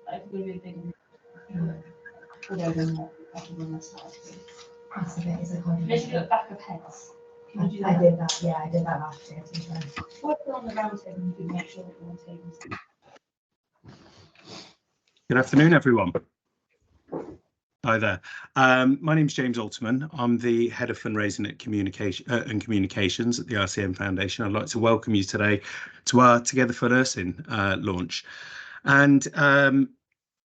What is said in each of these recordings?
Like, it's going to be a big move. Although they're not everyone else started. That's a bit, it's a Maybe combination. look back of heads. Can you do I that? did that, yeah, I did that last year, to be fair. Or if you're on the round table, you can make sure that you're on tables. Good afternoon, everyone. Hi there. My name's James Alterman. I'm the Head of Fundraising at Communications at the RCN Foundation. I'd like to welcome you today to our Together for Nursing launch. And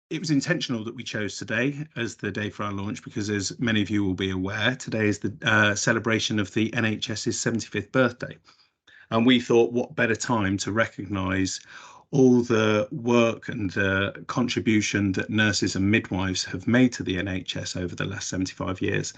it was intentional that we chose today as the day for our launch because, as many of you will be aware, today is the celebration of the NHS's 75th birthday. And we thought, what better time to recognise all the work and the contribution that nurses and midwives have made to the NHS over the last 75 years,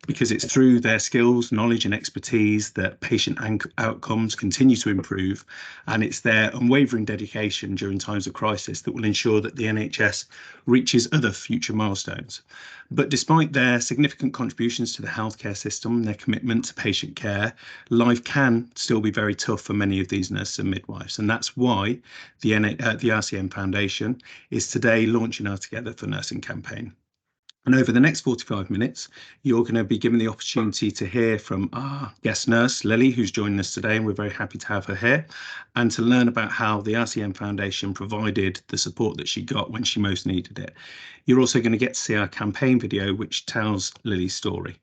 because it's through their skills, knowledge and expertise that patient outcomes continue to improve, and it's their unwavering dedication during times of crisis that will ensure that the NHS reaches other future milestones. But despite their significant contributions to the healthcare system and their commitment to patient care, life can still be very tough for many of these nurses and midwives, and that's why the RCN Foundation is today launching our Together for Nursing campaign. And over the next 45 minutes, you're going to be given the opportunity to hear from our guest nurse, Lily, who's joining us today, and we're very happy to have her here, and to learn about how the RCN Foundation provided the support that she got when she most needed it. You're also going to get to see our campaign video, which tells Lily's story.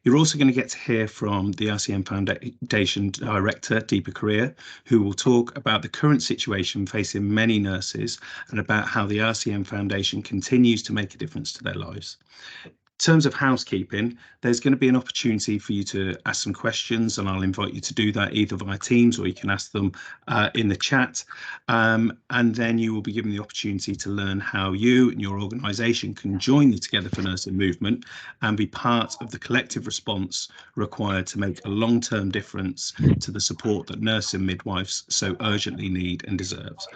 You're also going to get to hear from the RCN Foundation Director, Deepa Korea, who will talk about the current situation facing many nurses and about how the RCN Foundation continues to make a difference to their lives. In terms of housekeeping, there's going to be an opportunity for you to ask some questions, and I'll invite you to do that either via Teams or you can ask them in the chat. And then you will be given the opportunity to learn how you and your organisation can join the Together for Nursing movement and be part of the collective response required to make a long-term difference to the support that nurses and midwives so urgently need and deserves.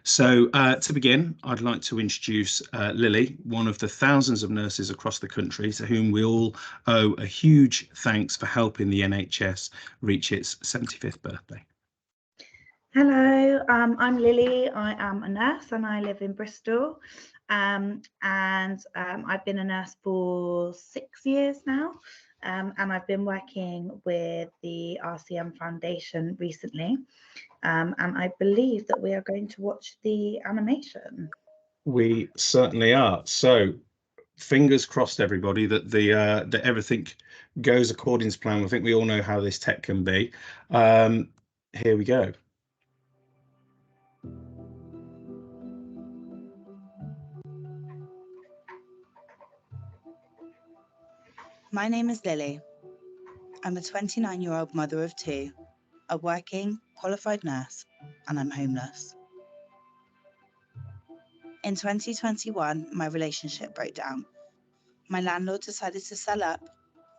So to begin, I'd like to introduce Lily, one of the thousands of nurses across the country to whom we all owe a huge thanks for helping the NHS reach its 75th birthday. Hello, I'm Lily. I am a nurse and I live in Bristol. I've been a nurse for 6 years now. And I've been working with the RCN Foundation recently. And I believe that we are going to watch the animation. We certainly are. So fingers crossed, everybody, that that everything goes according to plan. I think we all know how this tech can be. Here we go. My name is Lily. I'm a 29-year-old mother of two, a working, qualified nurse, and I'm homeless. In 2021, my relationship broke down. My landlord decided to sell up,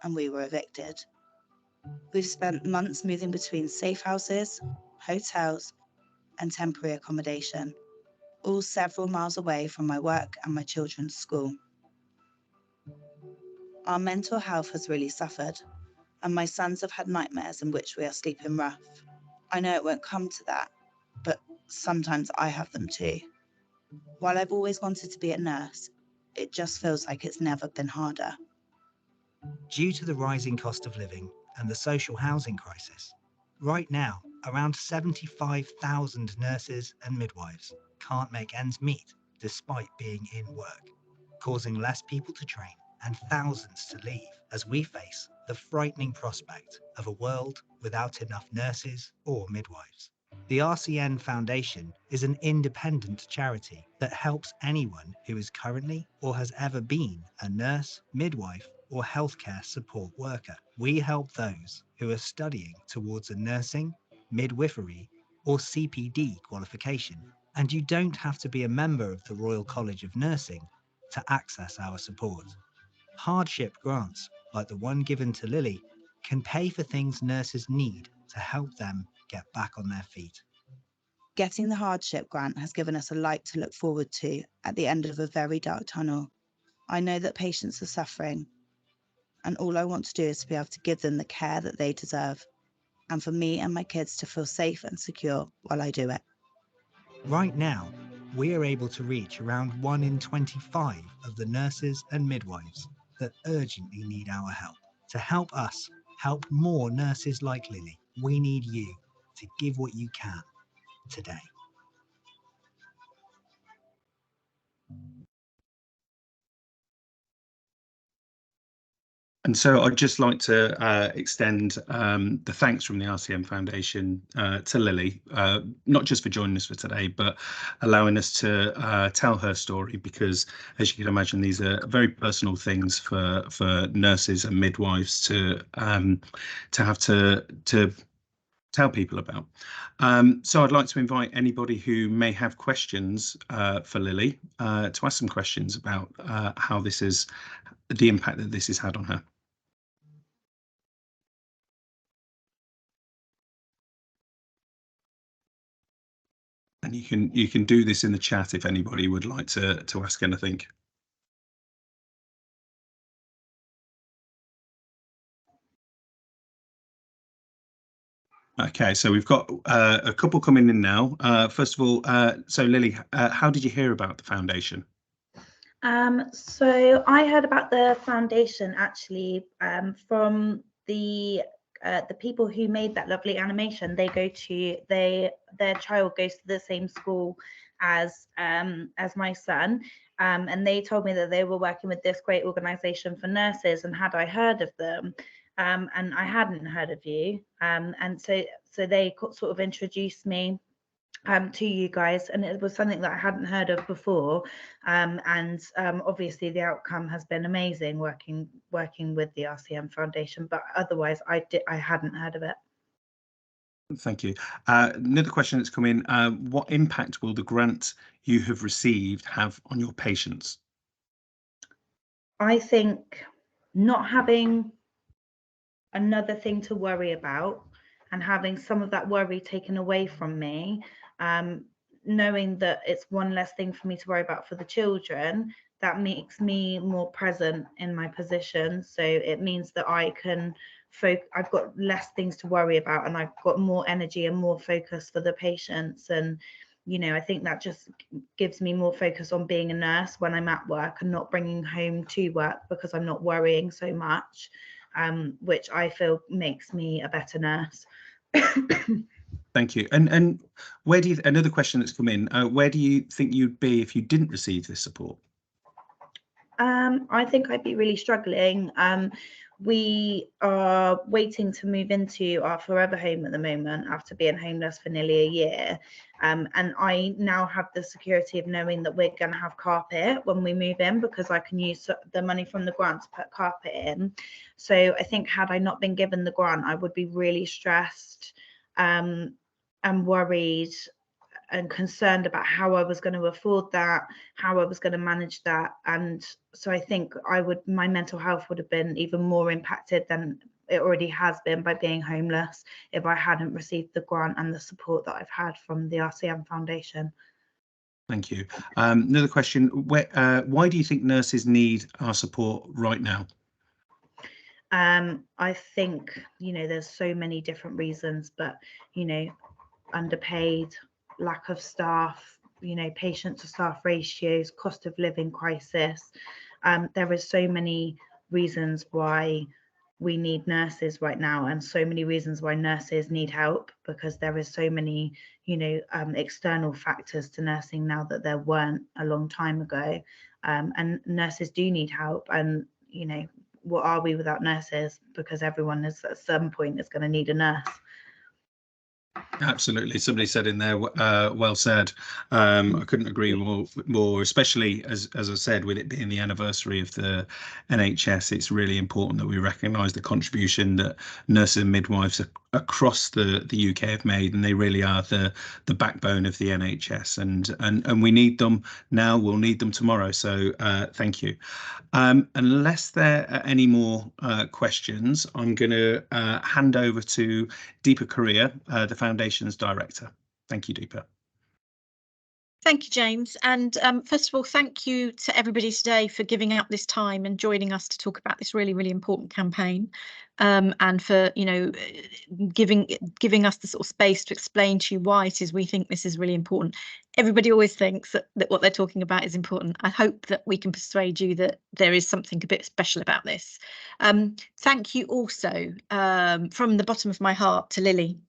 and we were evicted. We've spent months moving between safe houses, hotels, and temporary accommodation, all several miles away from my work and my children's school. Our mental health has really suffered, and my sons have had nightmares in which we are sleeping rough. I know it won't come to that, but sometimes I have them too. While I've always wanted to be a nurse, it just feels like it's never been harder. Due to the rising cost of living and the social housing crisis, right now, around 75,000 nurses and midwives can't make ends meet despite being in work, causing less people to train and thousands to leave as we face the frightening prospect of a world without enough nurses or midwives. The RCN Foundation is an independent charity that helps anyone who is currently or has ever been a nurse, midwife, or healthcare support worker. We help those who are studying towards a nursing, midwifery, or CPD qualification. And you don't have to be a member of the Royal College of Nursing to access our support. Hardship grants, like the one given to Lily, can pay for things nurses need to help them get back on their feet. Getting the hardship grant has given us a light to look forward to at the end of a very dark tunnel. I know that patients are suffering, and all I want to do is to be able to give them the care that they deserve, and for me and my kids to feel safe and secure while I do it. Right now, we are able to reach around 1 in 25 of the nurses and midwives that urgently need our help. To help us help more nurses like Lily, we need you to give what you can today. And so I'd just like to extend the thanks from the RCM Foundation to Lily, not just for joining us for today, but allowing us to tell her story, because as you can imagine, these are very personal things for nurses and midwives to have to tell people about. So I'd like to invite anybody who may have questions for Lily to ask some questions about how this is, the impact that this has had on her. And you can do this in the chat if anybody would like to ask anything. Okay, so we've got a couple coming in now. First of all, so Lily, how did you hear about the foundation? So I heard about the foundation actually from the people who made that lovely animation. Their child goes to the same school as my son, and they told me that they were working with this great organization for nurses, and had I heard of them, and I hadn't heard of you, and so they sort of introduced me to you guys, and it was something that I hadn't heard of before, and obviously the outcome has been amazing working with the RCM Foundation, but otherwise I hadn't heard of it. Thank you. Another question that's come in, what impact will the grant you have received have on your patients? I think not having another thing to worry about and having some of that worry taken away from me, knowing that it's one less thing for me to worry about for the children, that makes me more present in my position. So it means that I can I've got less things to worry about, and I've got more energy and more focus for the patients. And you know, I think that just gives me more focus on being a nurse when I'm at work and not bringing home to work, because I'm not worrying so much, which I feel makes me a better nurse. Thank you. And where do you, another question that's come in, where do you think you'd be if you didn't receive this support? I think I'd be really struggling. We are waiting to move into our forever home at the moment after being homeless for nearly a year. And I now have the security of knowing that we're going to have carpet when we move in, because I can use the money from the grant to put carpet in. So I think had I not been given the grant, I would be really stressed and worried and concerned about how I was going to afford that, how I was going to manage that. And so I think my mental health would have been even more impacted than it already has been by being homeless if I hadn't received the grant and the support that I've had from the RCM Foundation. Thank you. Another question, why do you think nurses need our support right now? I think, you know, there's so many different reasons, but, you know, underpaid, lack of staff, you know, patient to staff ratios, cost of living crisis. There is so many reasons why we need nurses right now, and so many reasons why nurses need help, because there is so many, you know, external factors to nursing now that there weren't a long time ago, and nurses do need help. And you know, what are we without nurses? Because everyone is at some point is going to need a nurse. Absolutely. Somebody said in there, well said. I couldn't agree more, especially as I said, with it being the anniversary of the NHS, it's really important that we recognise the contribution that nurses and midwives across the UK have made, and they really are the backbone of the NHS, and we need them now, we'll need them tomorrow. So thank you. Unless there are any more questions, I'm going to hand over to Deepa Korea, the Foundation's Director. Thank you, Deepa. Thank you, James. And first of all, thank you to everybody today for giving up this time and joining us to talk about this really, really important campaign, and for, you know, giving us the sort of space to explain to you why it is we think this is really important. Everybody always thinks that what they're talking about is important. I hope that we can persuade you that there is something a bit special about this. Thank you also from the bottom of my heart to Lily.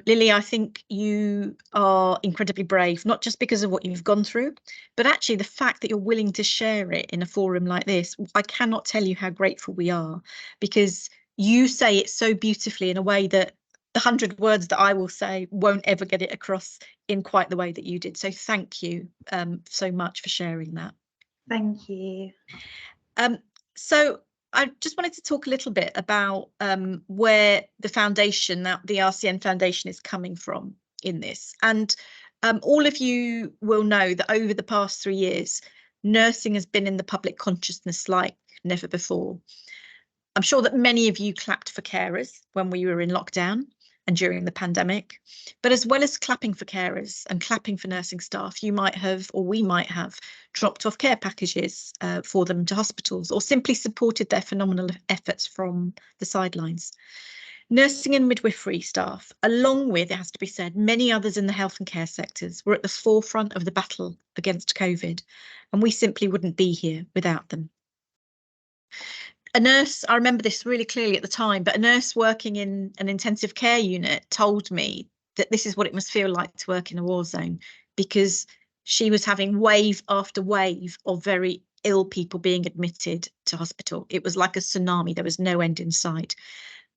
Lily, I think you are incredibly brave, not just because of what you've gone through, but actually the fact that you're willing to share it in a forum like this. I cannot tell you how grateful we are, because you say it so beautifully in a way that the 100 words that I will say won't ever get it across in quite the way that you did. So thank you so much for sharing that. Thank you. So I just wanted to talk a little bit about where the foundation, that the RCN Foundation, is coming from in this. And all of you will know that over the past 3 years, nursing has been in the public consciousness like never before. I'm sure that many of you clapped for carers when we were in lockdown and during the pandemic, but as well as clapping for carers and clapping for nursing staff, you might have, or we might have, dropped off care packages for them to hospitals, or simply supported their phenomenal efforts from the sidelines. Nursing and midwifery staff, along with, it has to be said, many others in the health and care sectors, were at the forefront of the battle against COVID, and we simply wouldn't be here without them. A nurse, I remember this really clearly at the time, but a nurse working in an intensive care unit told me that this is what it must feel like to work in a war zone, because she was having wave after wave of very ill people being admitted to hospital. It was like a tsunami. There was no end in sight.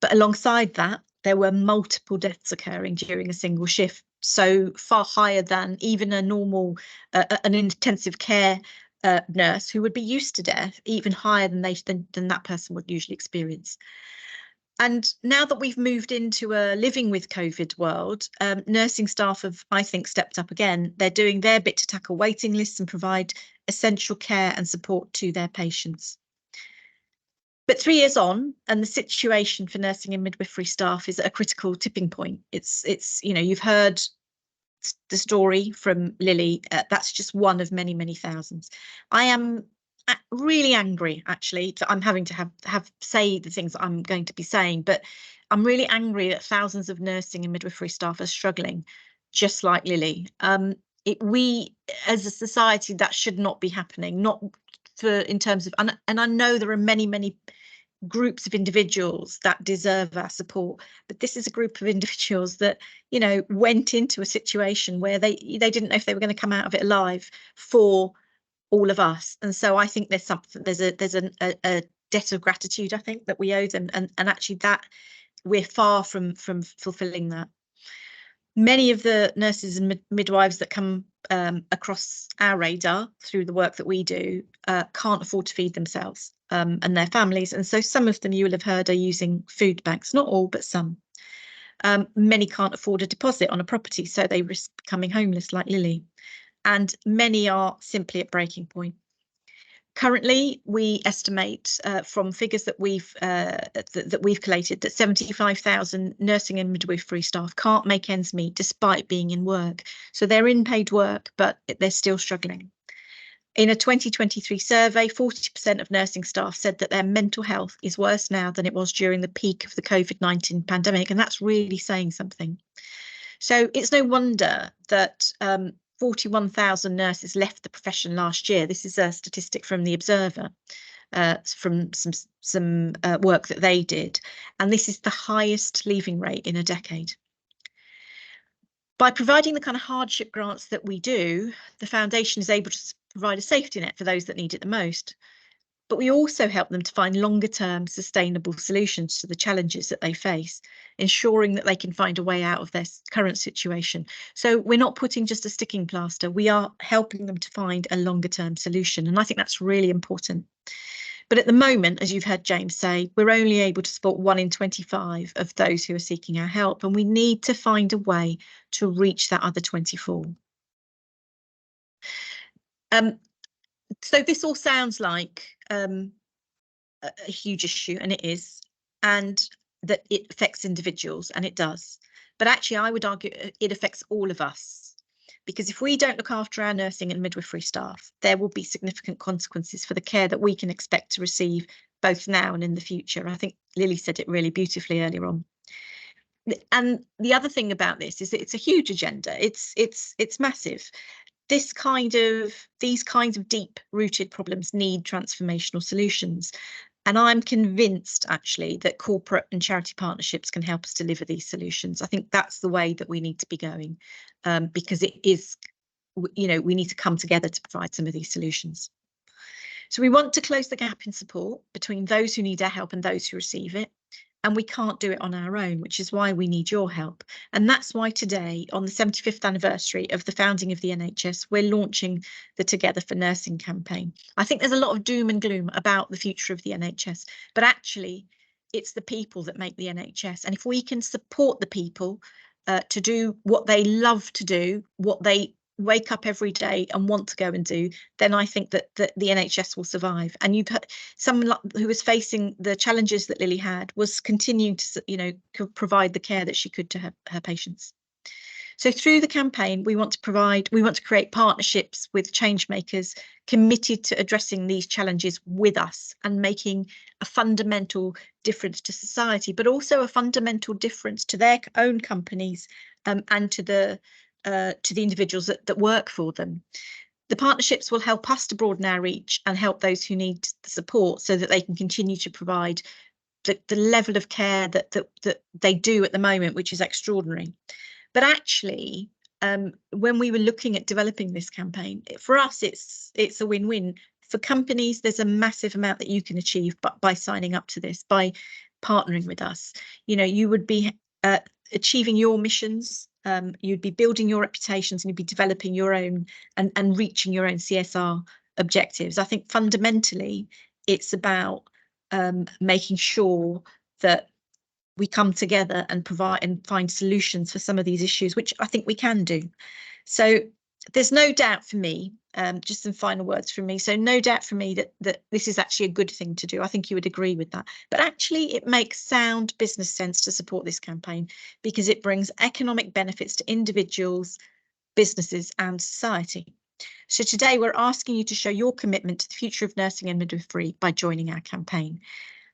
But alongside that, there were multiple deaths occurring during a single shift, so far higher than even a normal, an intensive care nurse who would be used to death, even higher than that person would usually experience. And now that we've moved into a living with COVID world, nursing staff have, I think, stepped up again. They're doing their bit to tackle waiting lists and provide essential care and support to their patients. But 3 years on, and the situation for nursing and midwifery staff is at a critical tipping point. It's you know, you've heard the story from Lily. That's just one of many, many thousands. I am really angry, actually, that I'm having to have say the things that I'm going to be saying, but I'm really angry that thousands of nursing and midwifery staff are struggling, just like Lily. We, as a society, that should not be happening, not for in terms of, and I know there are many, many groups of individuals that deserve our support, but this is a group of individuals that, you know, went into a situation where they didn't know if they were going to come out of it alive for all of us. And so I think there's something, there's a debt of gratitude, I think, that we owe them, and actually that we're far from fulfilling that. Many of the nurses and midwives that come across our radar through the work that we do can't afford to feed themselves and their families, and so some of them, you will have heard, are using food banks. Not all, but some. Many can't afford a deposit on a property, so they risk becoming homeless, like Lily, and many are simply at breaking point. Currently, we estimate from figures that we've collated that 75,000 nursing and midwifery staff can't make ends meet despite being in work. So they're in paid work, but they're still struggling. In a 2023 survey, 40% of nursing staff said that their mental health is worse now than it was during the peak of the COVID-19 pandemic, and that's really saying something. So it's no wonder that 41,000 nurses left the profession last year. This is a statistic from the Observer, from some work that they did, and this is the highest leaving rate in a decade. By providing the kind of hardship grants that we do, the foundation is able to provide a safety net for those that need it the most. But we also help them to find longer-term sustainable solutions to the challenges that they face, ensuring that they can find a way out of their current situation. So we're not putting just a sticking plaster, we are helping them to find a longer-term solution. And I think that's really important. But at the moment, as you've heard James say, we're only able to support 1 in 25 of those who are seeking our help, and we need to find a way to reach that other 24. So this all sounds like a huge issue, and it is, and that it affects individuals, and it does. But actually, I would argue it affects all of us, because if we don't look after our nursing and midwifery staff, there will be significant consequences for the care that we can expect to receive both now and in the future. I think Lily said it really beautifully earlier on. And the other thing about this is that it's a huge agenda. It's massive. These kinds of deep-rooted problems need transformational solutions. And I'm convinced, actually, that corporate and charity partnerships can help us deliver these solutions. I think that's the way that we need to be going, because it is, you know, we need to come together to provide some of these solutions. So we want to close the gap in support between those who need our help and those who receive it. And we can't do it on our own, which is why we need your help. And that's why today, on the 75th anniversary of the founding of the NHS, we're launching the Together for Nursing campaign. I think there's a lot of doom and gloom about the future of the NHS, but actually it's the people that make the NHS. And if we can support the people to do what they love to do, what they wake up every day and want to go and do, then I think that the NHS will survive. And you've heard someone who was facing the challenges that Lily had was continuing to, you know, provide the care that she could to her patients. So through the campaign, we want to create partnerships with change makers committed to addressing these challenges with us and making a fundamental difference to society, but also a fundamental difference to their own companies and to the individuals that work for them. The partnerships will help us to broaden our reach and help those who need the support so that they can continue to provide the level of care that they do at the moment, which is extraordinary. But actually, when we were looking at developing this campaign, for us, it's a win-win. For companies, there's a massive amount that you can achieve by signing up to this, by partnering with us. You know, you would be achieving your missions. You'd be building your reputations and you'd be developing your own and reaching your own CSR objectives. I think fundamentally it's about making sure that we come together and provide and find solutions for some of these issues, which I think we can do. So there's no doubt for me, just some final words from me. So no doubt for me that this is actually a good thing to do. I think you would agree with that. But actually, it makes sound business sense to support this campaign because it brings economic benefits to individuals, businesses, and society. So today, we're asking you to show your commitment to the future of nursing and midwifery by joining our campaign.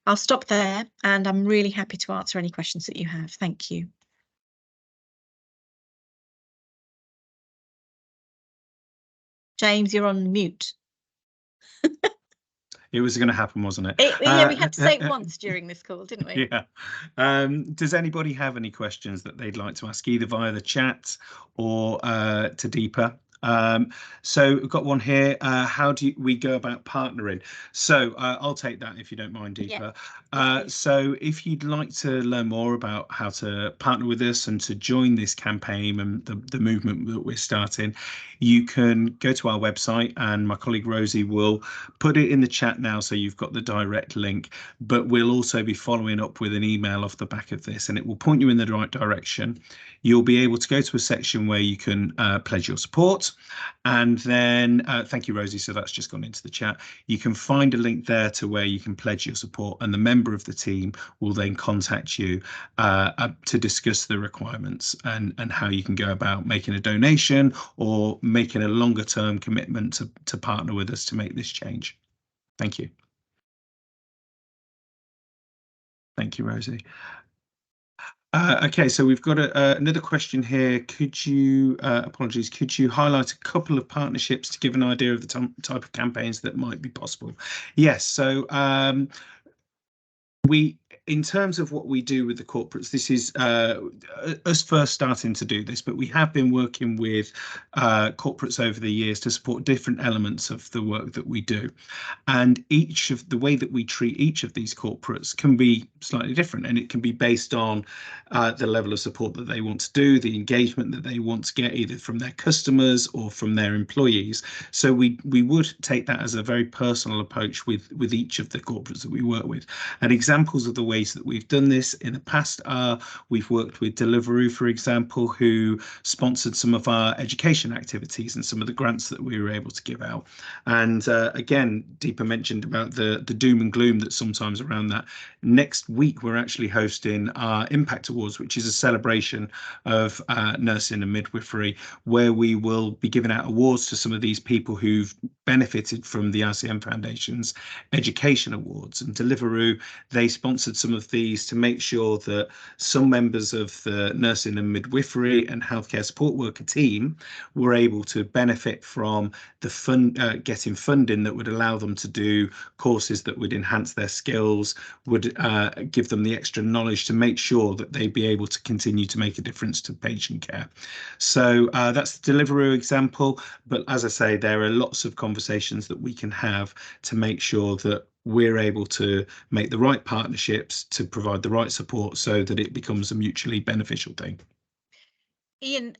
I'll stop there, and I'm really happy to answer any questions that you have. Thank you. James, you're on mute. It was going to happen, wasn't it? Yeah, we had to say it once during this call, didn't we? Yeah. Does anybody have any questions that they'd like to ask either via the chat or to Deepa? So we've got one here. How do we go about partnering? So I'll take that if you don't mind, Deepa. Yeah. So if you'd like to learn more about how to partner with us and to join this campaign and the movement that we're starting, you can go to our website, and my colleague Rosie will put it in the chat now so you've got the direct link, but we'll also be following up with an email off the back of this, and it will point you in the right direction. You'll be able to go to a section where you can pledge your support, and then thank you, Rosie, so that's just gone into the chat. You can find a link there to where you can pledge your support, and the member of the team will then contact you to discuss the requirements and how you can go about making a donation or making a longer term commitment to partner with us to make this change. Thank you. Thank you, Rosie. Okay, so we've got another question here. Could you, apologies, could you highlight a couple of partnerships to give an idea of the type of campaigns that might be possible? Yes, so in terms of what we do with the corporates, this is us first starting to do this, but we have been working with corporates over the years to support different elements of the work that we do. And each of the way that we treat each of these corporates can be slightly different, and it can be based on the level of support that they want to do, the engagement that they want to get either from their customers or from their employees. So we would take that as a very personal approach with each of the corporates that we work with. And examples of the way ways that we've done this in the past are we've worked with Deliveroo, for example, who sponsored some of our education activities and some of the grants that we were able to give out. And again, Deepa mentioned about the doom and gloom that's sometimes around that. Next week, we're actually hosting our Impact Awards, which is a celebration of nursing and midwifery, where we will be giving out awards to some of these people who've benefited from the RCM Foundation's Education Awards. And Deliveroo, they sponsored some of these to make sure that some members of the nursing and midwifery and healthcare support worker team were able to benefit from the getting funding that would allow them to do courses that would enhance their skills, would give them the extra knowledge to make sure that they'd be able to continue to make a difference to patient care. So that's the Deliveroo example. But as I say, there are lots of conversations that we can have to make sure that we're able to make the right partnerships to provide the right support so that it becomes a mutually beneficial thing. Ian,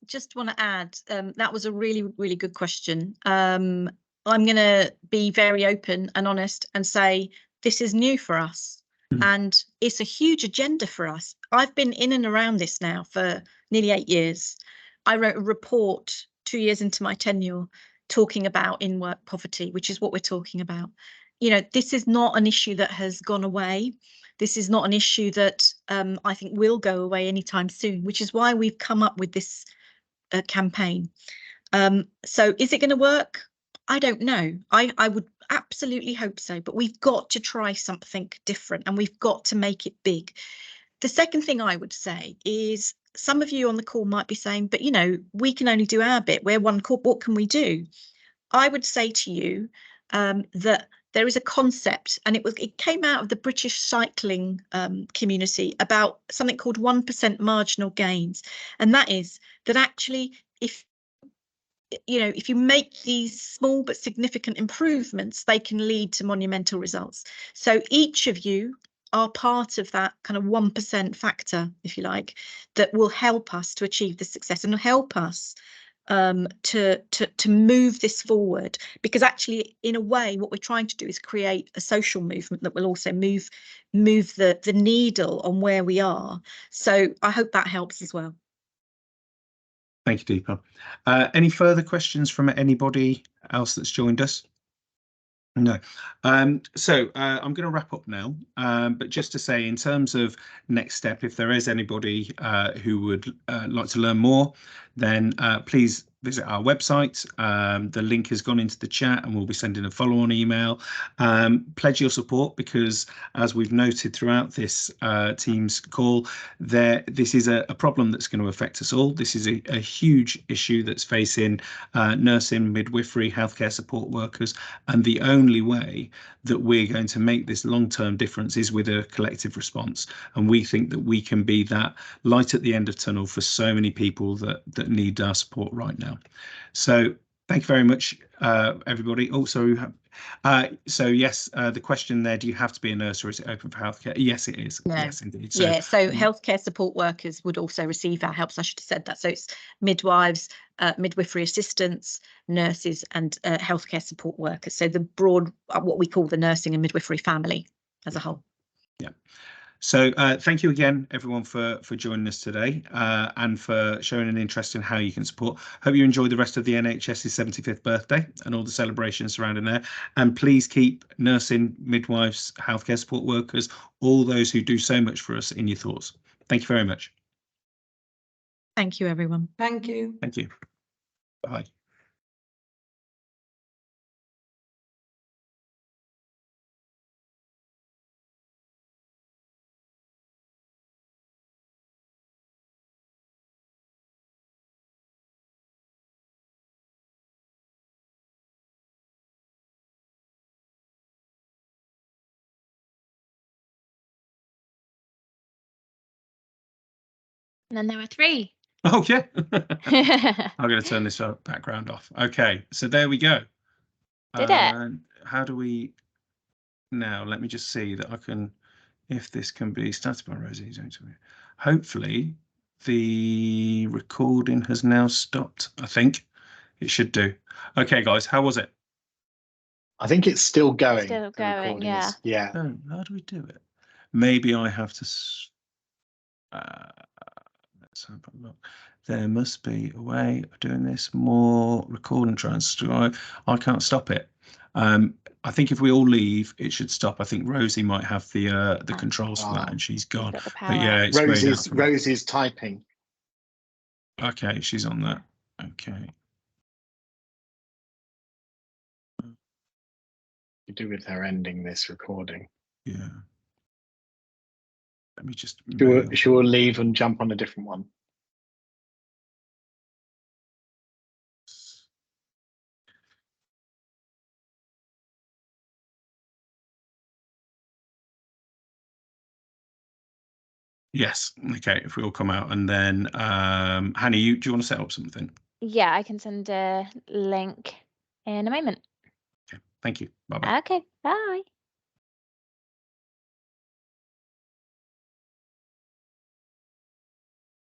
just want to add, that was a really, really good question. I'm going to be very open and honest and say this is new for us, and it's a huge agenda for us. I've been in and around this now for nearly 8 years. I wrote a report 2 years into my tenure talking about in-work poverty, which is what we're talking about. You know, this is not an issue that has gone away. This is not an issue that I think will go away anytime soon, which is why we've come up with this campaign. So is it going to work? I don't know. I would absolutely hope so, but we've got to try something different and we've got to make it big. The second thing I would say is some of you on the call might be saying, but you know, we can only do our bit. We're one corp. What can we do? I would say to you that there is a concept, and it came out of the British cycling community, about something called 1% marginal gains, and that is that actually if you make these small but significant improvements, they can lead to monumental results. So each of you are part of that kind of 1% factor, if you like, that will help us to achieve the success and help us to move this forward, because actually in a way what we're trying to do is create a social movement that will also move the needle on where we are. So I hope that helps as well. Thank you, Deepa. Any further questions from anybody else that's joined us? No. So I'm going to wrap up now, but just to say, in terms of next step, if there is anybody who would like to learn more, then please visit our website. The link has gone into the chat and we'll be sending a follow-on email. Pledge your support, because as we've noted throughout this Teams call, this is a problem that's going to affect us all. This is a huge issue that's facing nursing, midwifery, healthcare support workers, and the only way that we're going to make this long-term difference is with a collective response. And we think that we can be that light at the end of tunnel for so many people that need our support right now. So thank you very much, everybody. Also, so yes, the question there, do you have to be a nurse or is it open for healthcare? Yes, it is. No. Yes, indeed. So, yeah, so healthcare support workers would also receive our helps. I should have said that. So it's midwives, midwifery assistants, nurses and healthcare support workers. So the broad, what we call the nursing and midwifery family as a whole. Yeah. So thank you again, everyone, for joining us today and for showing an interest in how you can support. Hope you enjoy the rest of the NHS's 75th birthday and all the celebrations surrounding there. And please keep nursing, midwives, healthcare support workers, all those who do so much for us in your thoughts. Thank you very much. Thank you, everyone. Thank you. Thank you. Bye. And then there were 3. Oh, yeah. I'm going to turn this background off. Okay, so there we go. Did it? How do we now? Let me just see that I can, if this can be started by Rosie. Hopefully the recording has now stopped. I think it should do. Okay, guys, how was it? I think it's still going. Still going, yeah. Yeah. Oh, how do we do it? maybe I have to. Let's have a look. There must be a way of doing this. More record and transcribe. I can't stop it. I think if we all leave, it should stop. I think Rosie might have the controls for that, and she's gone. got the But power. yeah, it's grayed out for me. Rosie's typing. Okay, she's on that. Okay. You do with her ending this recording. Yeah. Let me just. She will leave and jump on a different one. Yes. Okay. If we all come out, and then Hanny, do you want to set up something? Yeah, I can send a link in a moment. Okay. Thank you. Bye bye. Okay, bye.